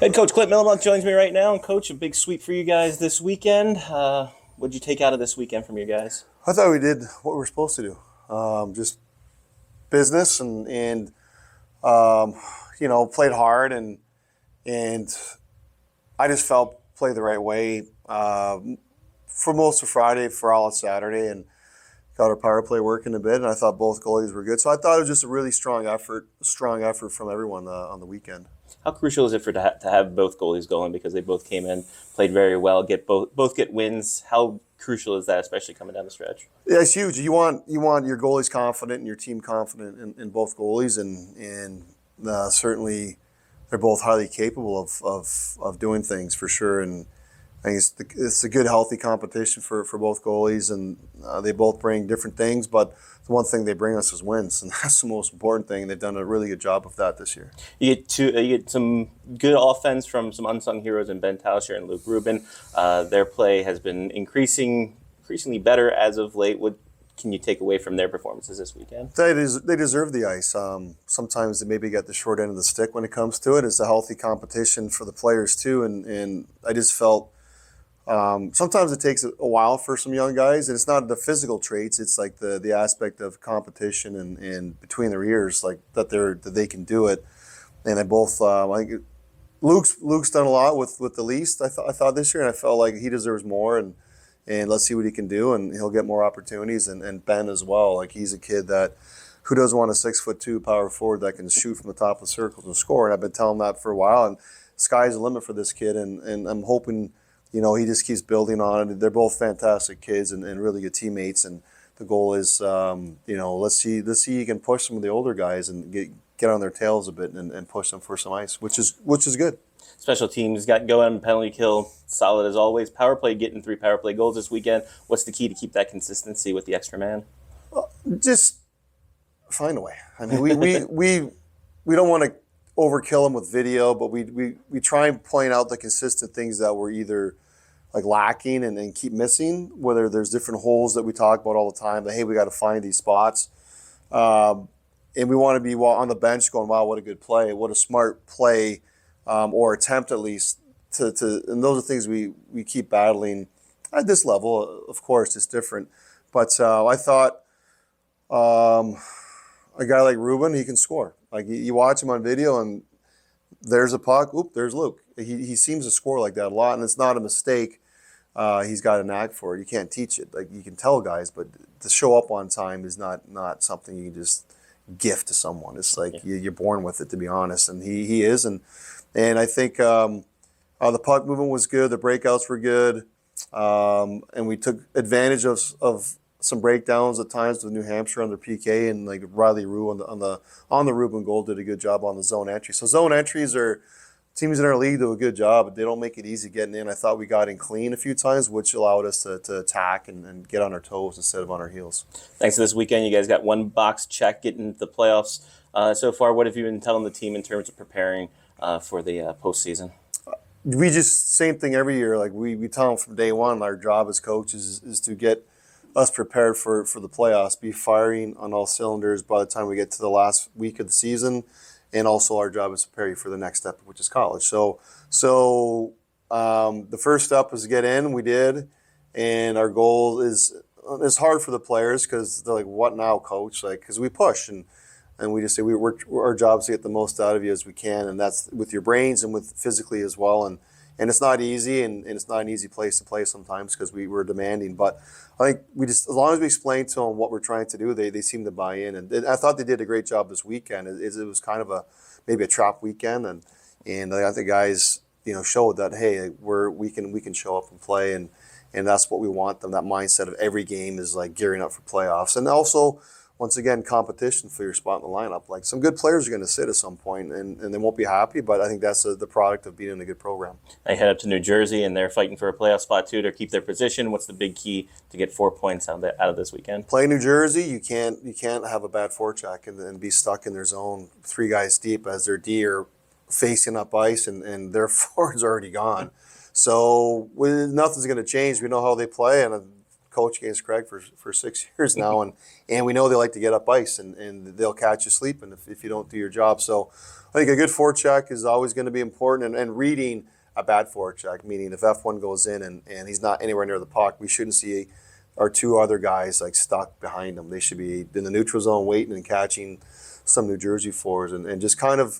Head coach Clint Mylymok joins me right now. And coach, a big sweep for you guys this weekend. What'd you take out of this weekend from your guys? I thought we did what we were supposed to do. Just business and played hard and I just felt played the right way for most of Friday, for all of Saturday, and got our power play working a bit. And I thought both goalies were good, so I thought it was just a really strong effort from everyone on the weekend. How crucial is it to have both goalies going because they both came in, played very well, both get wins? How crucial is that, especially coming down the stretch? Yeah, it's huge. You want your goalies confident and your team confident in both goalies, and certainly they're both highly capable of doing things for sure. And I think it's a good, healthy competition for both goalies, and they both bring different things. But the one thing they bring us is wins, and that's the most important thing. They've done a really good job of that this year. You get some good offense from some unsung heroes in Ben Tauscher and Luke Rubin. Their play has been increasingly better as of late. What can you take away from their performances this weekend? They deserve the ice. Sometimes they maybe get the short end of the stick when it comes to it. It's a healthy competition for the players too, and I just felt. Sometimes it takes a while for some young guys, and it's not the physical traits. It's like the aspect of competition and between their ears, like that they can do it. And they both, I think Luke's done a lot with the least. I thought this year, and I felt like he deserves more. And let's see what he can do, and he'll get more opportunities. And Ben as well, like he's a kid that who doesn't want a 6'2" power forward that can shoot from the top of the circles and score. And I've been telling him that for a while. And sky's the limit for this kid, and I'm hoping. He just keeps building on it. They're both fantastic kids and really good teammates. And the goal is, let's see you can push some of the older guys and get on their tails a bit and push them for some ice, which is good. Special teams got going, penalty kill, solid as always. Power play, getting 3 power play goals this weekend. What's the key to keep that consistency with the extra man? Just find a way. I mean, we don't want to overkill them with video, but we try and point out the consistent things that we're either like lacking and keep missing, whether there's different holes that we talk about all the time, that, hey, we got to find these spots. And we want to be on the bench going, wow, what a good play, what a smart play, or attempt at least and those are things we keep battling at this level. Of course, it's different. But I thought a guy like Ruben, he can score. Like you watch him on video and there's a puck, there's Luke. He seems to score like that a lot, and it's not a mistake. He's got a knack for it. You can't teach it. Like you can tell guys, but to show up on time is not something you can just gift to someone. It's like you're born with it, to be honest. And he is, and I think the puck movement was good. The breakouts were good, and we took advantage of some breakdowns at times with New Hampshire on their PK, and like Riley Rue on the Rubin goal did a good job on the zone entry. So zone entries are. Teams in our league do a good job, but they don't make it easy getting in. I thought we got in clean a few times, which allowed us to attack and get on our toes instead of on our heels. Thanks to this weekend, you guys got one box check getting into the playoffs so far. What have you been telling the team in terms of preparing for the postseason? We just, same thing every year. Like we tell them from day one, our job as coaches is to get us prepared for the playoffs, be firing on all cylinders by the time we get to the last week of the season. And also our job is to prepare you for the next step, which is college. So the first step was to get in. We did, and our goal is it's hard for the players because they're like, "What now, coach?" Like, because we push and we just say our job is to get the most out of you as we can, and that's with your brains and with physically as well. And it's not easy, and it's not an easy place to play sometimes because we're demanding. But I think as long as we explain to them what we're trying to do, they seem to buy in. And I thought they did a great job this weekend. It was kind of maybe a trap weekend, and I think the guys showed that, hey, we can show up and play, and that's what we want them. That mindset of every game is like gearing up for playoffs, and also. Once again, competition for your spot in the lineup. Like some good players are going to sit at some point, and they won't be happy. But I think that's the product of being in a good program. They head up to New Jersey, and they're fighting for a playoff spot too to keep their position. What's the big key to get 4 points out of this weekend? Play New Jersey. You can't have a bad forecheck and be stuck in their zone, 3 guys deep as their D are facing up ice, and their forward's already gone. So nothing's going to change. We know how they play, and coach against Craig for 6 years now, and we know they like to get up ice, and they'll catch you sleeping if you don't do your job. So I think a good forecheck is always going to be important, and reading a bad forecheck, meaning if F1 goes in and he's not anywhere near the puck, we shouldn't see our two other guys like stuck behind him. They should be in the neutral zone waiting and catching some New Jersey fours and just kind of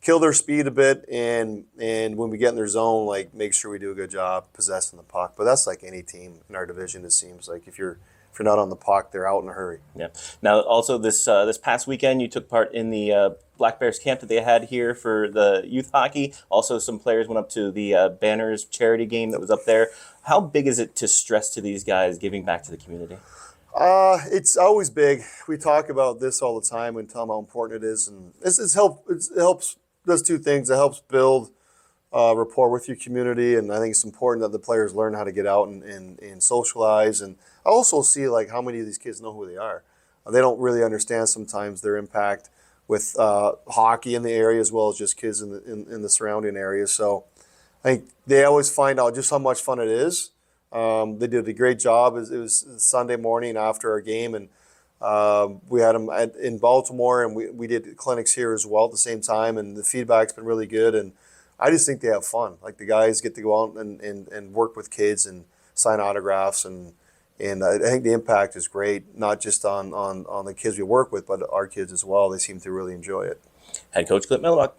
kill their speed a bit, and when we get in their zone, like make sure we do a good job possessing the puck. But that's like any team in our division. It seems like if you're not on the puck, they're out in a hurry. Yeah. Now, also this past weekend, you took part in the Black Bears camp that they had here for the youth hockey. Also, some players went up to the Banners charity game that was up there. How big is it to stress to these guys giving back to the community? It's always big. We talk about this all the time and tell them how important it is, and it helps. Does two things. It helps build rapport with your community, and I think it's important that the players learn how to get out and socialize. And I also see like how many of these kids know who they are. They don't really understand sometimes their impact with hockey in the area as well as just kids in the surrounding areas. So I think they always find out just how much fun it is. They did a great job. It was Sunday morning after our game, and we had them in Baltimore, and we did clinics here as well at the same time, and the feedback's been really good. And I just think they have fun. Like the guys get to go out and work with kids and sign autographs, and I think the impact is great, not just on the kids we work with, but our kids as well. They seem to really enjoy it. Head coach Clint Mylymok.